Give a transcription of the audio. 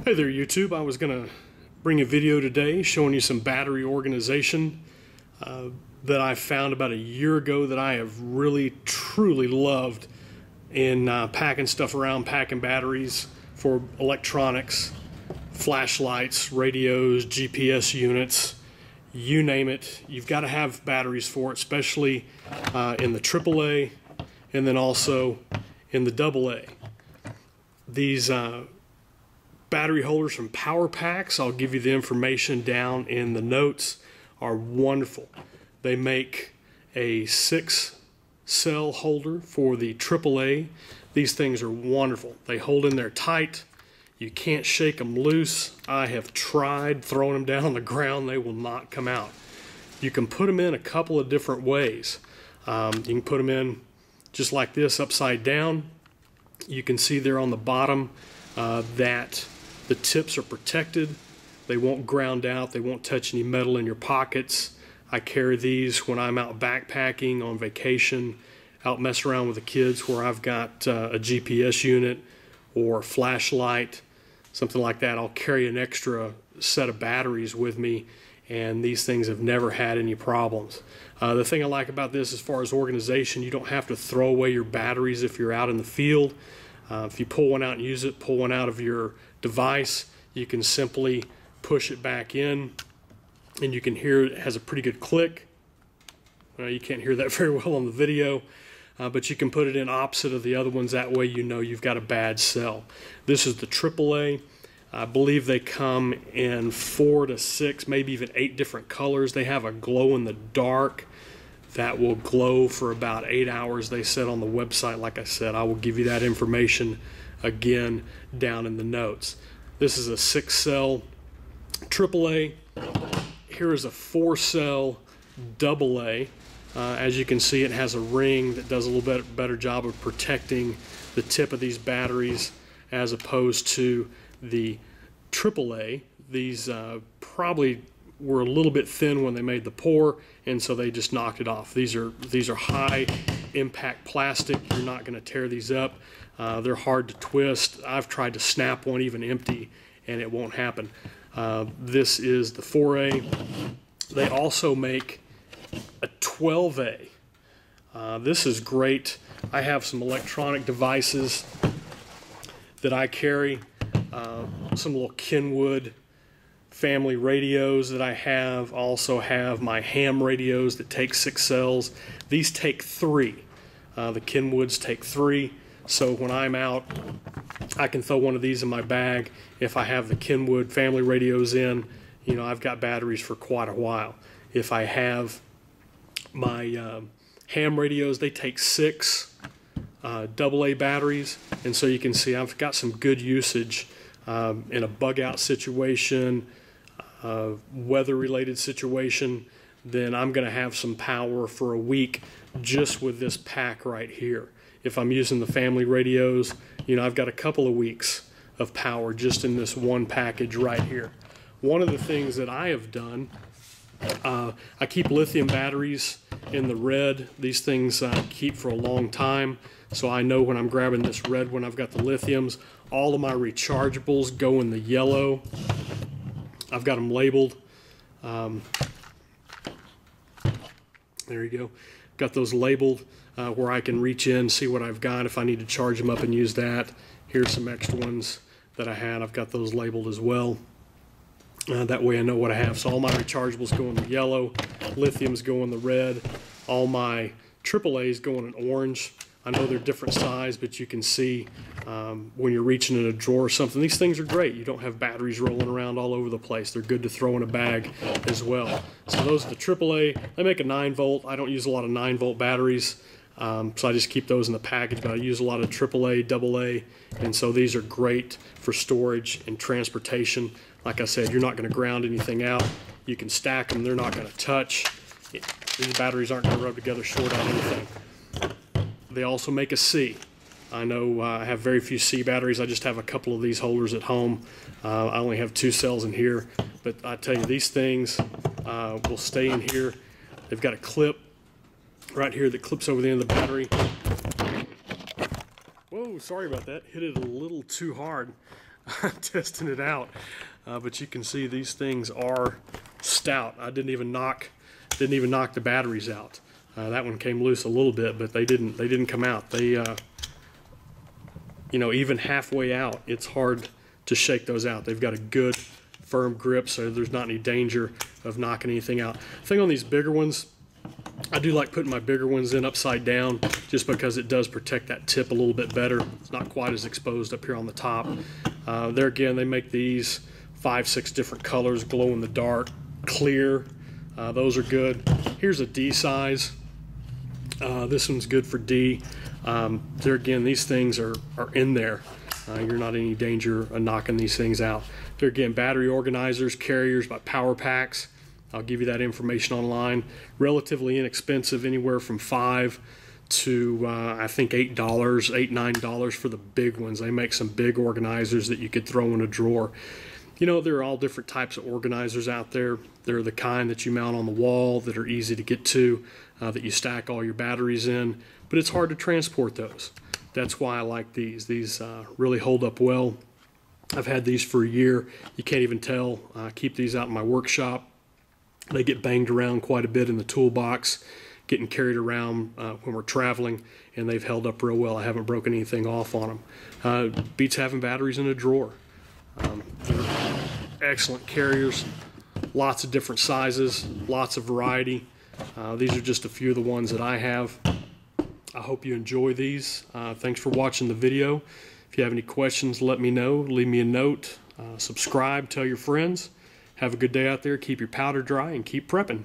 Hey there YouTube, I was going to bring a video today showing you some battery organization that I found about a year ago that I have really truly loved in packing stuff around, packing batteries for electronics, flashlights, radios, GPS units, you name it. You've got to have batteries for it, especially in the AAA and then also in the AA. These battery holders from PowerPax, I'll give you the information down in the notes, are wonderful. They make a 6-cell holder for the AAA. These things are wonderful. They hold in there tight. You can't shake them loose. I have tried throwing them down on the ground. They will not come out. You can put them in a couple of different ways. You can put them in just like this, upside down. You can see there on the bottom that the tips are protected. They won't ground out. They won't touch any metal in your pockets. I carry these when I'm out backpacking, on vacation, out messing around with the kids where I've got a GPS unit or a flashlight, something like that. I'll carry an extra set of batteries with me, and these things have never had any problems. The thing I like about this as far as organization, you don't have to throw away your batteries if you're out in the field. If you pull one out and use it, pull one out of your device, you can simply push it back in, and you can hear it has a pretty good click. You can't hear that very well on the video, but you can put it in opposite of the other ones. That way you know you've got a bad cell. This is the AAA. I believe they come in 4 to 6, maybe even 8 different colors. They have a glow in the dark that will glow for about 8 hours, they said on the website. Like I said, I will give you that information again down in the notes. This is a 6-cell AAA. Here is a 4-cell AA. As you can see, it has a ring that does a little bit better job of protecting the tip of these batteries as opposed to the AAA. These probably were a little bit thin when they made the pour, and so they just knocked it off. These are high impact plastic. You're not going to tear these up. They're hard to twist. I've tried to snap one even empty, and it won't happen. This is the 4A. They also make a 12A. This is great. I have some electronic devices that I carry, some little Kenwood family radios that I have. Also have my ham radios that take 6 cells. These take 3. The Kenwoods take 3. So when I'm out, I can throw one of these in my bag. If I have the Kenwood family radios in, you know, I've got batteries for quite a while. If I have my ham radios, they take 6 AA batteries, and so you can see I've got some good usage in a bug out situation, weather related situation. Then I'm going to have some power for a week just with this pack right here. If I'm using the family radios, you know, I've got a couple of weeks of power just in this one package right here. One of the things that I have done, I keep lithium batteries in the red. These things keep for a long time, so I know when I'm grabbing this red one, I've got the lithiums. All of my rechargeables go in the yellow. I've got them labeled. There you go. Got those labeled where I can reach in, see what I've got if I need to charge them up and use that. Here's some extra ones that I had. I've got those labeled as well. That way I know what I have. So all my rechargeables go in the yellow, lithiums go in the red, all my AAAs go in an orange. I know they're different size, but you can see when you're reaching in a drawer or something, these things are great. You don't have batteries rolling around all over the place. They're good to throw in a bag as well. So those are the AAA. They make a 9-volt. I don't use a lot of 9-volt batteries, so I just keep those in the package, but I use a lot of AAA, AA, and so these are great for storage and transportation. Like I said, you're not going to ground anything out. You can stack them. They're not going to touch. These batteries aren't going to rub together short on anything. They also make a C. I know I have very few C batteries. I just have a couple of these holders at home. I only have 2 cells in here, but I tell you, these things will stay in here. They've got a clip right here that clips over the end of the battery. Whoa, sorry about that. Hit it a little too hard. testing it out. But you can see these things are stout. I didn't even knock the batteries out. That one came loose a little bit, but they didn't come out. They you know, even halfway out, it's hard to shake those out. They've got a good firm grip, so there's not any danger of knocking anything out. The thing on these bigger ones, I do like putting my bigger ones in upside down just because it does protect that tip a little bit better. It's not quite as exposed up here on the top. There again, they make these 5-6 different colors, glow in the dark, clear. Those are good. Here's a D size. This one's good for D. There again, these things are in there. You're not in any danger of knocking these things out. There again, battery organizers, carriers by PowerPax. I'll give you that information online. Relatively inexpensive, anywhere from $5 to I think $8, $9 for the big ones. They make some big organizers that you could throw in a drawer. You know, there are all different types of organizers out there. They're the kind that you mount on the wall that are easy to get to, that you stack all your batteries in, but it's hard to transport those. That's why I like these. These really hold up well. I've had these for a year. You can't even tell. I keep these out in my workshop. They get banged around quite a bit in the toolbox, getting carried around when we're traveling, and they've held up real well. I haven't broken anything off on them. Beats having batteries in a drawer. They're excellent carriers, lots of different sizes, lots of variety. These are just a few of the ones that I have. I hope you enjoy these. Thanks for watching the video. If you have any questions, let me know. Leave me a note. Subscribe, tell your friends. Have a good day out there. Keep your powder dry and keep prepping.